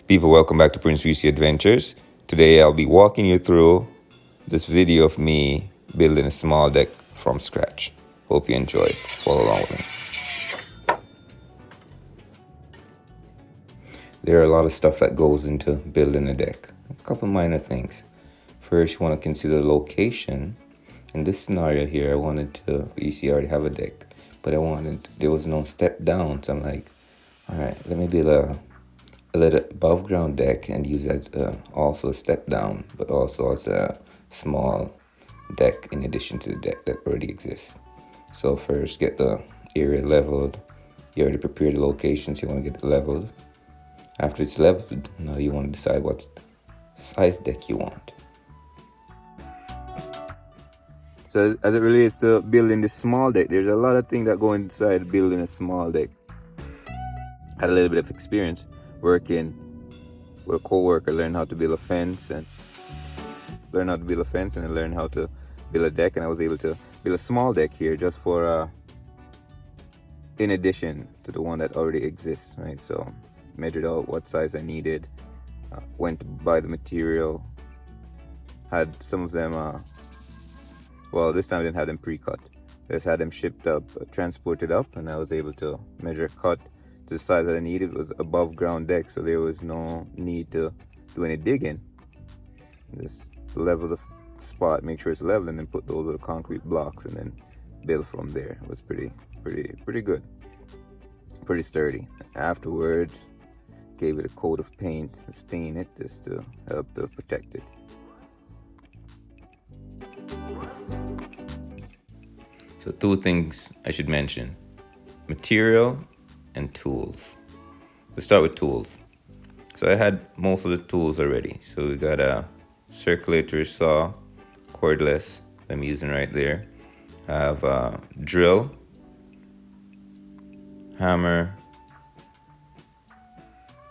People, welcome back to Prince Recy Adventures. Today I'll be walking you through this video of me building a small deck from scratch. Hope you enjoy it. Follow along with me. There are a lot of stuff that goes into building a deck. A couple minor things. First, you want to consider location. In this scenario here, you see I already have a deck, but there was no step down. So I'm like, all right, let me build a little above ground deck and use that also a step down, but also as a small deck in addition to the deck that already exists. So first, get the area leveled. You already prepared the locations, you want to get it leveled. After it's leveled, now you want to decide what size deck you want. So as it relates to building this small deck, there's a lot of things that go inside building a small deck. I had a little bit of experience working with a co-worker, learn how to build a fence and then learn how to build a deck, and I was able to build a small deck here just for in addition to the one that already exists, right? So measured out what size I needed, went to buy the material, had some of them well, this time I didn't have them pre-cut, just had them shipped up, transported up, and I was able to measure cut to the size that I needed. It was above ground deck, so there was no need to do any digging. Just level the spot, make sure it's level, and then put those little concrete blocks and then build from there. It was pretty good, pretty sturdy. Afterwards, gave it a coat of paint and stain it just to help to protect it. So two things I should mention: material and tools. Let's start with tools. So I had most of the tools already. So we got a circulator saw, cordless, I'm using right there. I have a drill, hammer,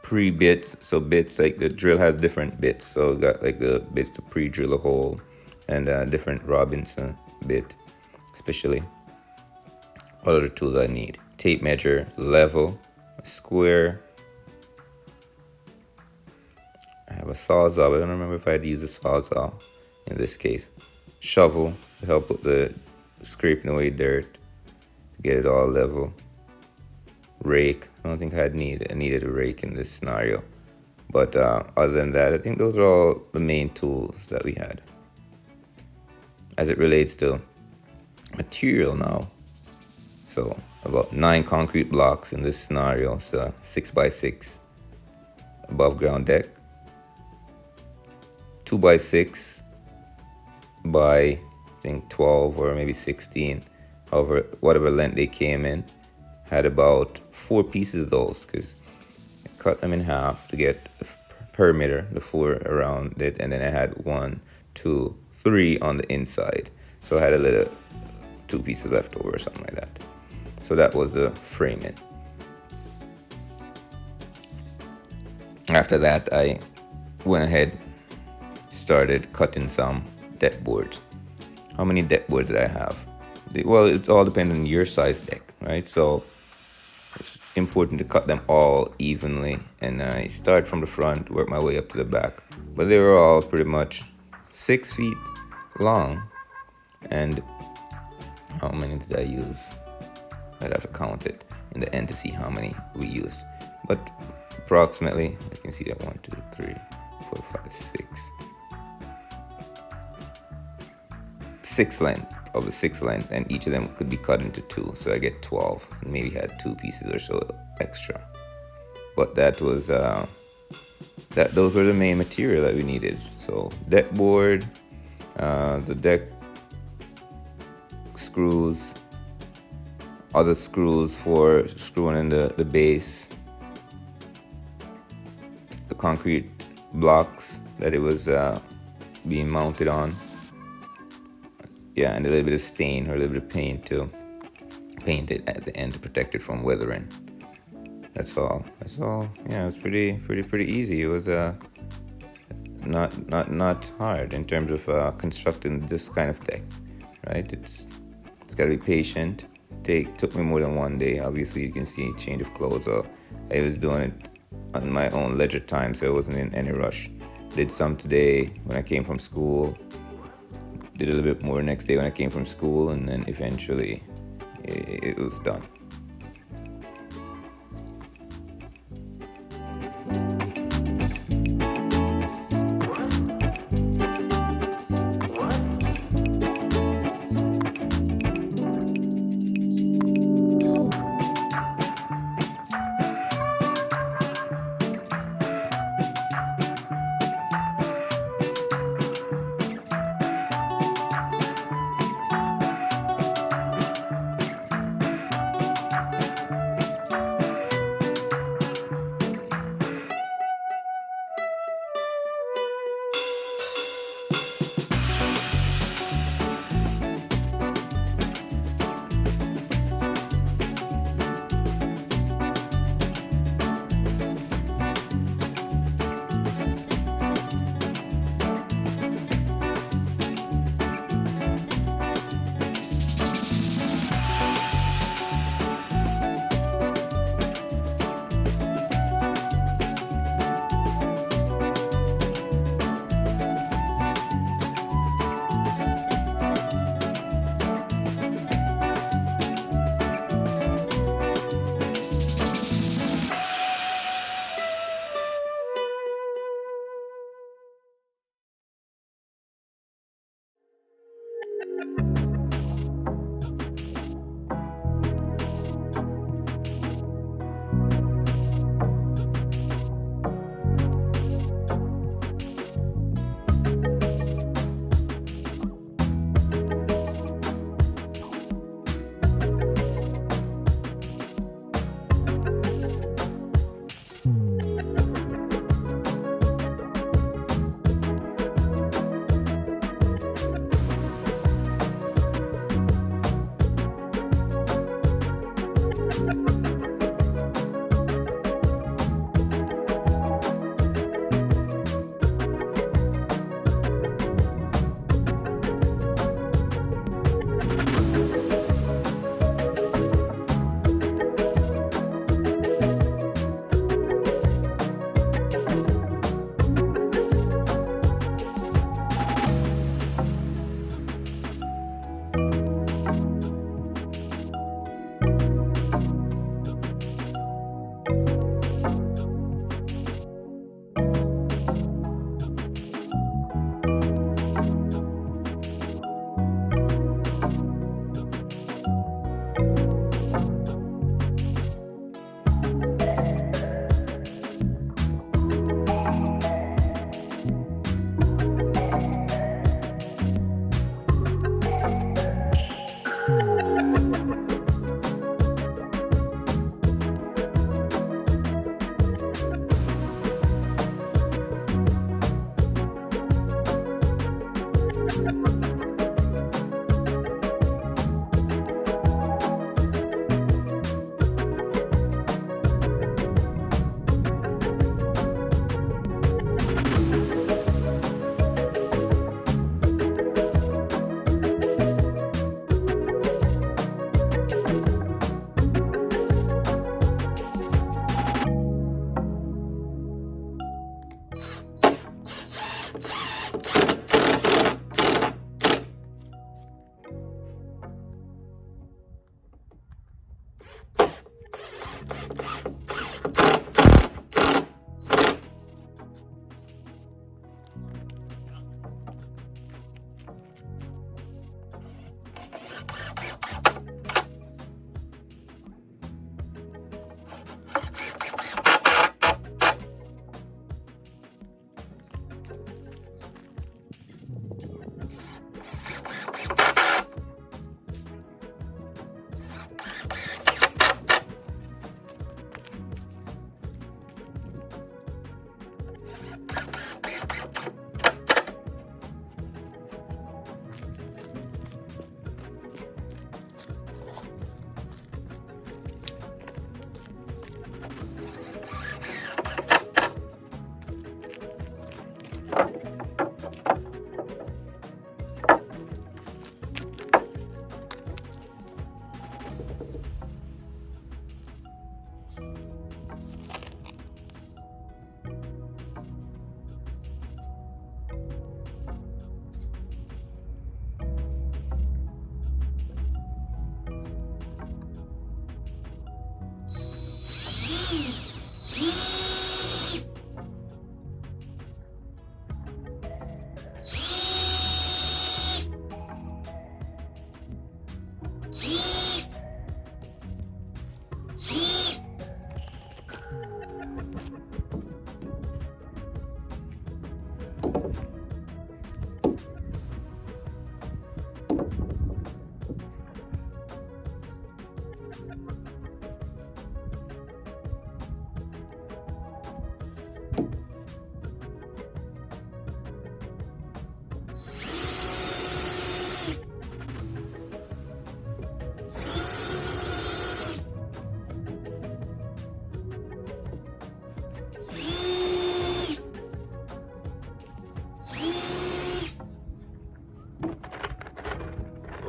pre-bits. So bits, like the drill has different bits. So we got like the bits to pre-drill a hole, and different Robinson bit, especially. What other tools I need? Tape measure, level, a square. I have a sawzall, but I don't remember if I had to use a sawzall in this case. Shovel to help with the scraping away dirt, get it all level. Rake, I don't think I needed a rake in this scenario. But other than that, I think those are all the main tools that we had. As it relates to material now, so about 9 concrete blocks in this scenario. It's a 6x6 above ground deck, 2x6 by I think 12 or maybe 16, however, whatever length they came in. Had about 4 pieces of those because I cut them in half to get the perimeter, the 4 around it, and then I had 1, 2, 3 on the inside. So I had a little 2 pieces left over or something like that. So that was the framing. After that, I went ahead, started cutting some deck boards. How many deck boards did I have? Well, it's all depending on your size deck, right? So it's important to cut them all evenly. And I start from the front, work my way up to the back. But they were all pretty much 6 feet long. And how many did I use? I'd have to count it in the end to see how many we used. But approximately, you can see that 1, 2, 3, 4, 5, 6. 6 length, of the 6 length, and each of them could be cut into 2. So I get 12, and maybe had 2 pieces or so extra. But that was those were the main material that we needed. So deck board, the deck screws, other screws for screwing in the base, the concrete blocks that it was being mounted on, yeah, and a little bit of stain or a little bit of paint to paint it at the end to protect it from weathering. That's all. Yeah, it was pretty easy. It was not hard in terms of constructing this kind of deck, right? It's got to be patient. Took me more than one day. Obviously, you can see change of clothes. So I was doing it on my own leisure time, so I wasn't in any rush. Did some today when I came from school, did a little bit more next day when I came from school, and then eventually it was done.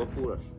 Apuras.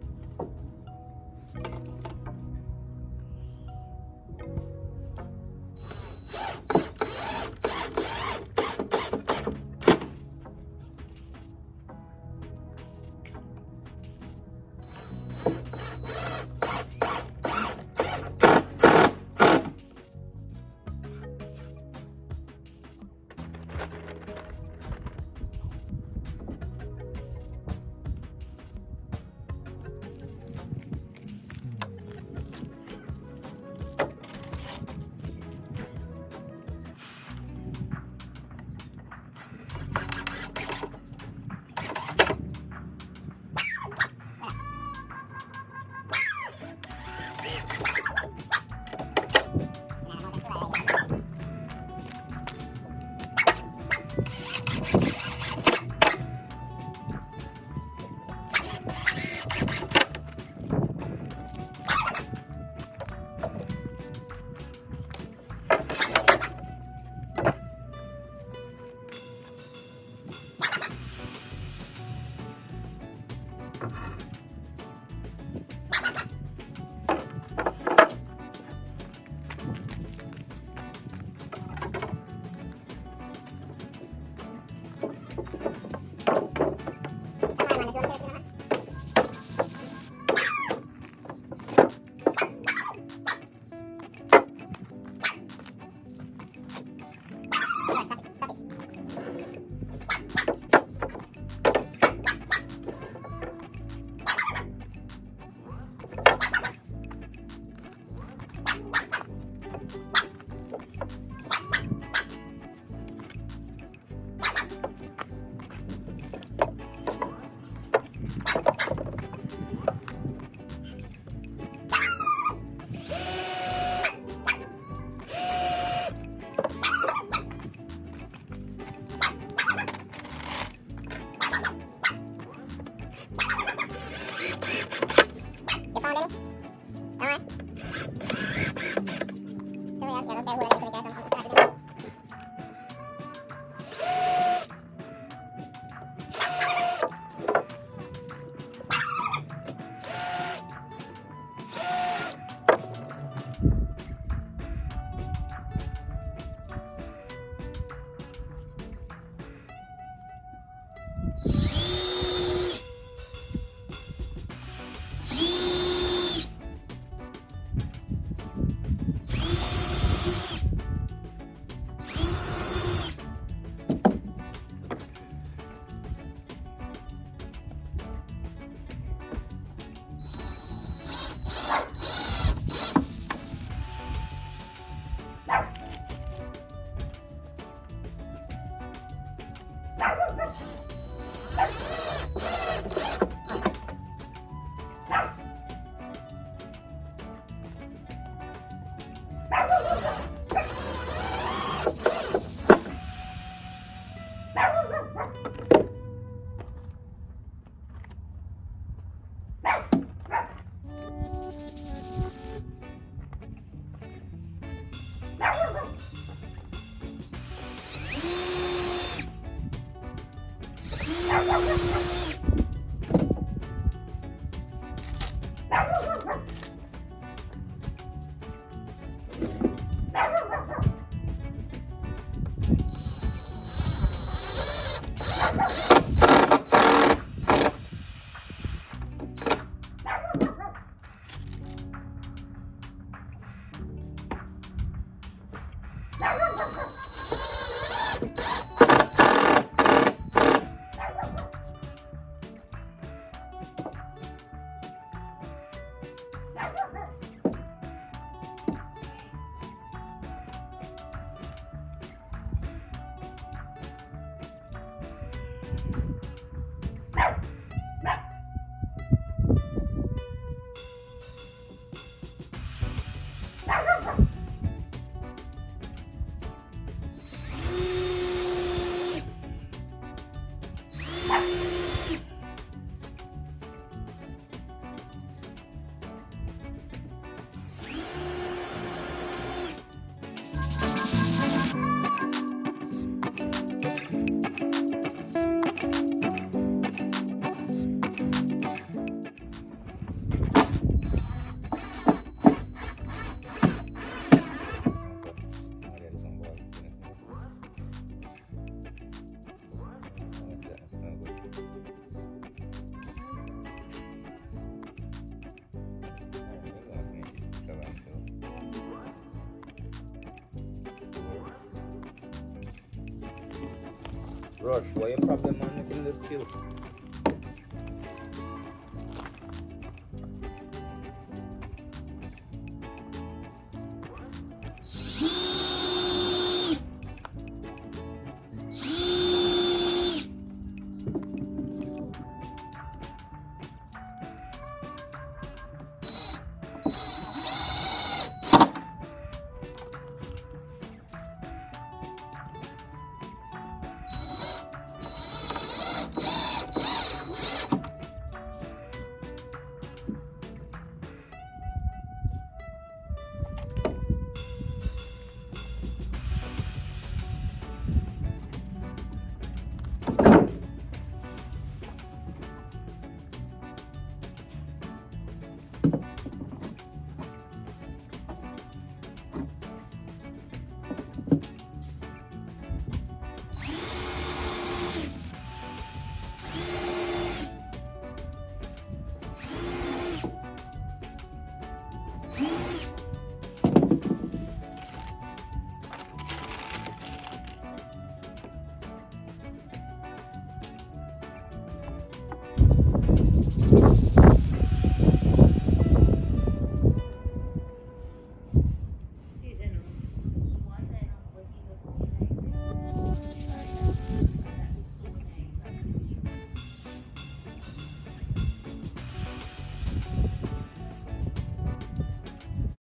Rush, what your problem, man? You can just chill.